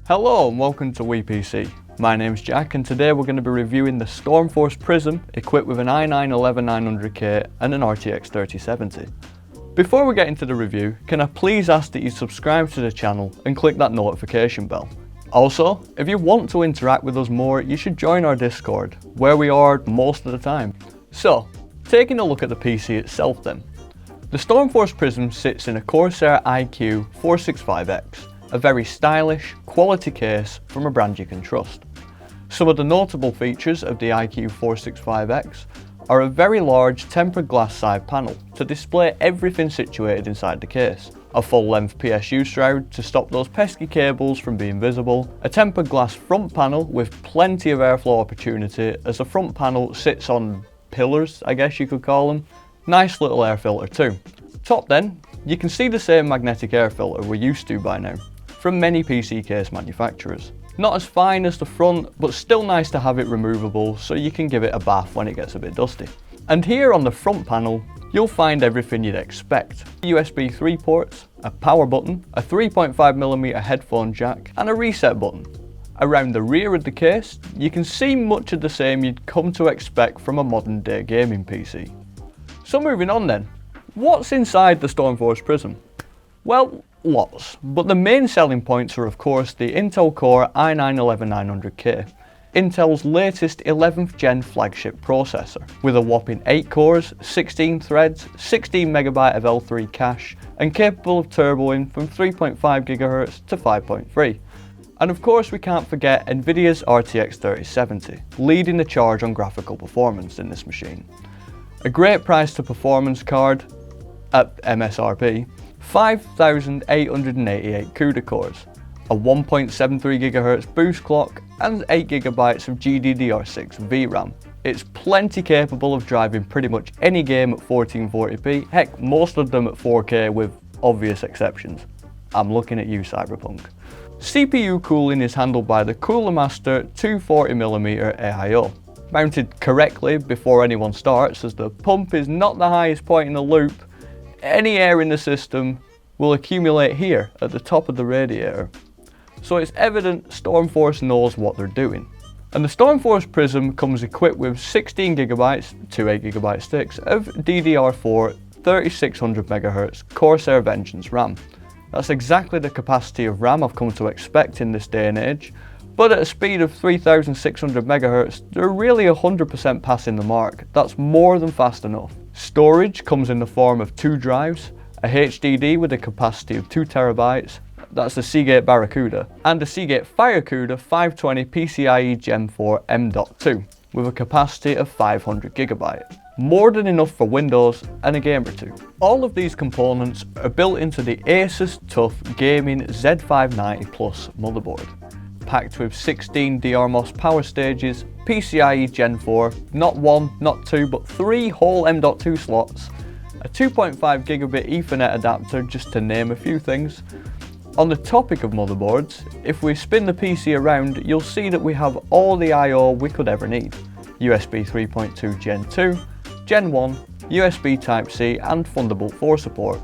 Hello and welcome to PC. My name's Jack and today we're going to be reviewing the Stormforce Prism equipped with an i9-11900k and an RTX 3070. Before we get into the review, can I please ask that you subscribe to the channel and click that notification bell. Also, if you want to interact with us more, you should join our Discord, where we are most of the time. So, taking a look at the PC itself then. The Stormforce Prism sits in a Corsair iQ465X, a very stylish, quality case from a brand you can trust. Some of the notable features of the iQ465X are a very large tempered glass side panel to display everything situated inside the case, a full-length PSU shroud to stop those pesky cables from being visible, a tempered glass front panel with plenty of airflow opportunity as the front panel sits on pillars, I guess you could call them. Nice little air filter too. Top then, you can see the same magnetic air filter we're used to by now from many PC case manufacturers. Not as fine as the front, but still nice to have it removable so you can give it a bath when it gets a bit dusty. And here on the front panel, you'll find everything you'd expect. USB 3 ports, a power button, a 3.5mm headphone jack, and a reset button. Around the rear of the case, you can see much of the same you'd come to expect from a modern day gaming PC. So moving on then, what's inside the Stormforce Prism? Well, lots, but the main selling points are of course the Intel Core i9-11900k, Intel's latest 11th gen flagship processor, with a whopping 8 cores, 16 threads, 16MB of L3 cache, and capable of turboing from 3.5GHz to 5.3. And of course we can't forget Nvidia's RTX 3070, leading the charge on graphical performance in this machine. A great price to performance card, at MSRP, 5,888 CUDA cores, a 1.73GHz boost clock, and 8GB of GDDR6 VRAM. It's plenty capable of driving pretty much any game at 1440p, heck most of them at 4K with obvious exceptions. I'm looking at you, Cyberpunk. CPU cooling is handled by the Cooler Master 240mm AIO. Mounted correctly before anyone starts, as the pump is not the highest point in the loop, any air in the system will accumulate here at the top of the radiator. So it's evident Stormforce knows what they're doing. And the Stormforce Prism comes equipped with 16GB, two 8GB sticks, of DDR4 3600MHz Corsair Vengeance RAM. That's exactly the capacity of RAM I've come to expect in this day and age, but at a speed of 3600MHz, they're really 100% passing the mark. That's more than fast enough. Storage comes in the form of 2 drives, a HDD with a capacity of 2TB, that's the Seagate Barracuda, and a Seagate Firecuda 520 PCIe Gen 4 M.2 with a capacity of 500GB. More than enough for Windows and a game or two. All of these components are built into the Asus TUF Gaming Z590 Plus motherboard, packed with 16 DRMOS power stages, PCIe Gen 4, not 1, not 2, but 3 whole M.2 slots, a 2.5GB Ethernet adapter, just to name a few things. On the topic of motherboards, if we spin the PC around, you'll see that we have all the I/O we could ever need. USB 3.2 Gen 2, Gen 1, USB Type-C and Thunderbolt 4 support.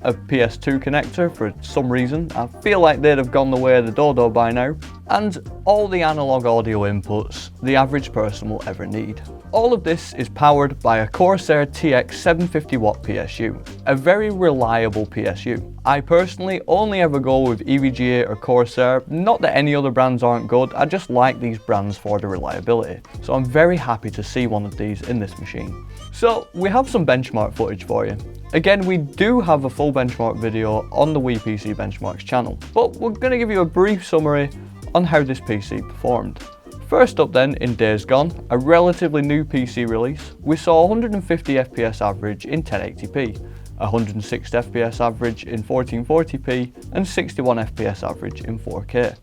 A PS2 connector for some reason, I feel like they'd have gone the way of the Dodo by now, and all the analog audio inputs the average person will ever need. All of this is powered by a Corsair TX 750W PSU, a very reliable PSU. I personally only ever go with EVGA or Corsair, not that any other brands aren't good, I just like these brands for the reliability. So I'm very happy to see one of these in this machine. So we have some benchmark footage for you. Again, we do have a full benchmark video on the PC Benchmarks channel, but we're going to give you a brief summary on how this PC performed. First up then, in Days Gone, a relatively new PC release, we saw 150 FPS average in 1080p, 160 FPS average in 1440p, and 61 FPS average in 4K.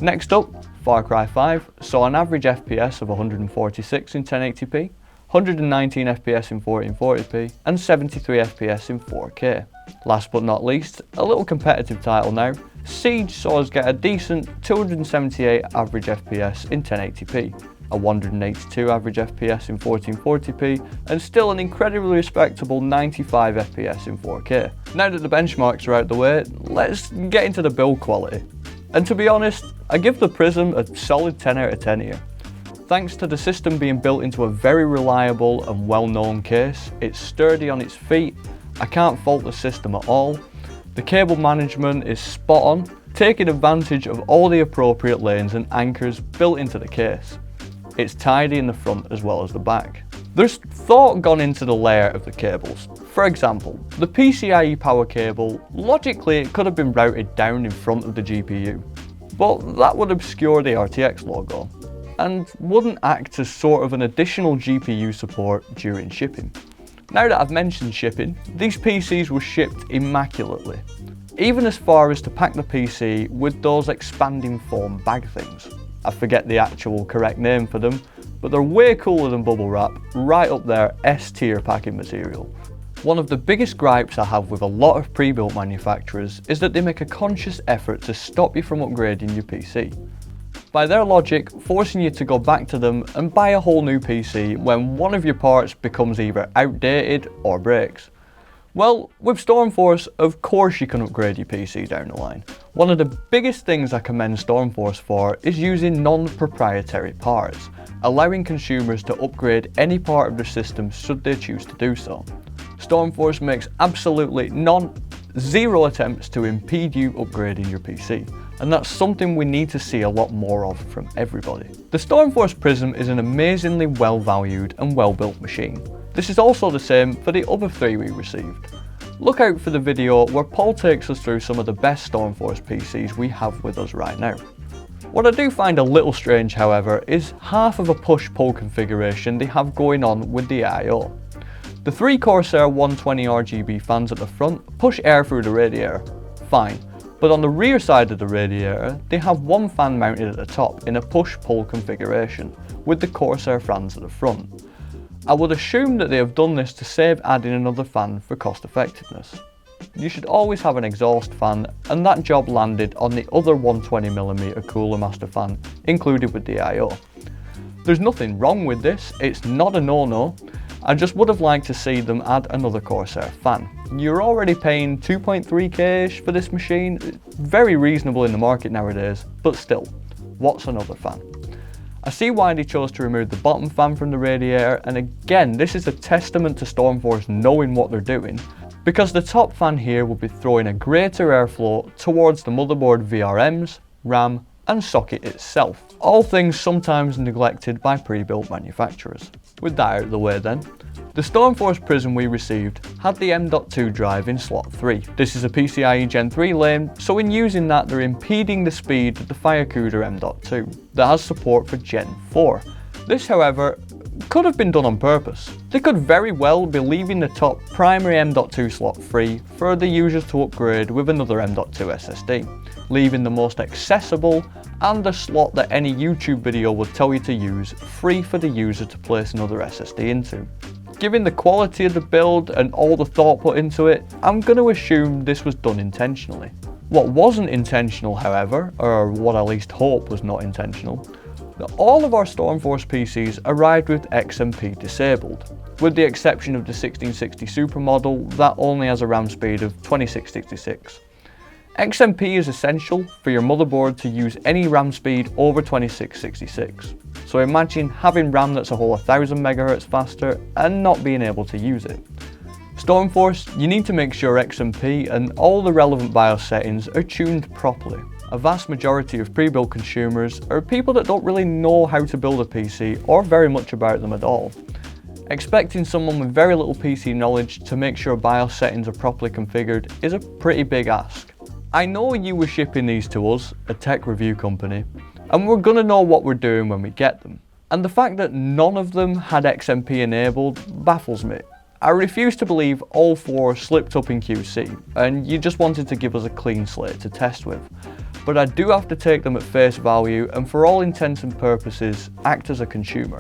Next up, Far Cry 5 saw an average FPS of 146 in 1080p, 119 FPS in 1440p, and 73 FPS in 4K. Last but not least, a little competitive title now, Siege saw us get a decent 278 average FPS in 1080p, a 182 average FPS in 1440p, and still an incredibly respectable 95 FPS in 4K. Now that the benchmarks are out the way, let's get into the build quality. And to be honest, I give the Prism a solid 10 out of 10 here. Thanks to the system being built into a very reliable and well-known case, it's sturdy on its feet, I can't fault the system at all. The cable management is spot on, taking advantage of all the appropriate lanes and anchors built into the case. It's tidy in the front as well as the back. There's thought gone into the layout of the cables. For example, the PCIe power cable, logically it could have been routed down in front of the GPU, but that would obscure the RTX logo and wouldn't act as sort of an additional GPU support during shipping. Now that I've mentioned shipping, these PCs were shipped immaculately, even as far as to pack the PC with those expanding foam bag things. I forget the actual correct name for them, but they're way cooler than bubble wrap, right up there S tier packing material. One of the biggest gripes I have with a lot of pre-built manufacturers is that they make a conscious effort to stop you from upgrading your PC. By their logic, forcing you to go back to them and buy a whole new PC when one of your parts becomes either outdated or breaks. Well, with Stormforce, of course you can upgrade your PC down the line. One of the biggest things I commend Stormforce for is using non-proprietary parts, allowing consumers to upgrade any part of their system should they choose to do so. Stormforce makes absolutely zero attempts to impede you upgrading your PC, and that's something we need to see a lot more of from everybody. The Stormforce Prism is an amazingly well valued and well built machine. This is also the same for the other three we received. Look out for the video where Paul takes us through some of the best Stormforce PCs we have with us right now. What I do find a little strange, however, is half of a push-pull configuration they have going on with the I/O. The three Corsair 120 RGB fans at the front push air through the radiator, fine, but on the rear side of the radiator they have one fan mounted at the top in a push-pull configuration with the Corsair fans at the front. I would assume that they have done this to save adding another fan for cost effectiveness. You should always have an exhaust fan, and that job landed on the other 120mm Cooler Master fan included with the I/O. There's nothing wrong with this, it's not a no-no. I just would have liked to see them add another Corsair fan. You're already paying 2.3k-ish for this machine, very reasonable in the market nowadays, but still, what's another fan? I see why they chose to remove the bottom fan from the radiator, and again, this is a testament to Stormforce knowing what they're doing, because the top fan here will be throwing a greater airflow towards the motherboard VRMs, RAM, and socket itself, all things sometimes neglected by pre-built manufacturers. With that out of the way then, the Stormforce Prism we received had the M.2 drive in slot 3. This is a PCIe Gen 3 lane, so in using that they're impeding the speed of the FireCuda M.2 that has support for Gen 4. This, however, could have been done on purpose. They could very well be leaving the top primary M.2 slot free for the users to upgrade with another M.2 SSD, leaving the most accessible and the slot that any YouTube video would tell you to use free for the user to place another SSD into. Given the quality of the build and all the thought put into it, I'm going to assume this was done intentionally. What wasn't intentional, however, or what I at least hope was not intentional, that all of our Stormforce PCs arrived with XMP disabled, with the exception of the 1660 Super model that only has a RAM speed of 2666. XMP is essential for your motherboard to use any RAM speed over 2666. So imagine having RAM that's a whole 1000 MHz faster and not being able to use it. Stormforce, you need to make sure XMP and all the relevant BIOS settings are tuned properly. A vast majority of pre-built consumers are people that don't really know how to build a PC or very much about them at all. Expecting someone with very little PC knowledge to make sure BIOS settings are properly configured is a pretty big ask. I know you were shipping these to us, a tech review company, and we're gonna know what we're doing when we get them. And the fact that none of them had XMP enabled baffles me. I refuse to believe all four slipped up in QC, and you just wanted to give us a clean slate to test with. But I do have to take them at face value and for all intents and purposes act as a consumer.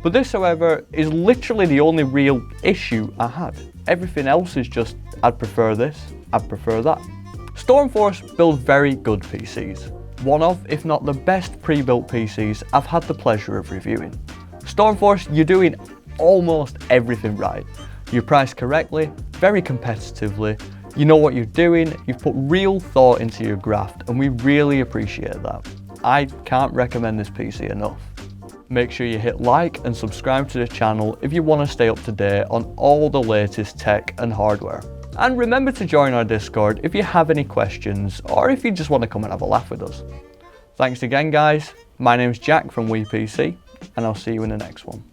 But this, however, is literally the only real issue I had. Everything else is just, I'd prefer this, I'd prefer that. Stormforce build very good PCs. one of, if not the best pre-built PCs I've had the pleasure of reviewing. Stormforce, you're doing almost everything right. You're priced correctly, very competitively, you know what you're doing, you've put real thought into your graft, and we really appreciate that. I can't recommend this PC enough. Make sure you hit like and subscribe to the channel if you want to stay up to date on all the latest tech and hardware. And remember to join our Discord if you have any questions or if you just want to come and have a laugh with us. Thanks again guys, my name's Jack from WePC and I'll see you in the next one.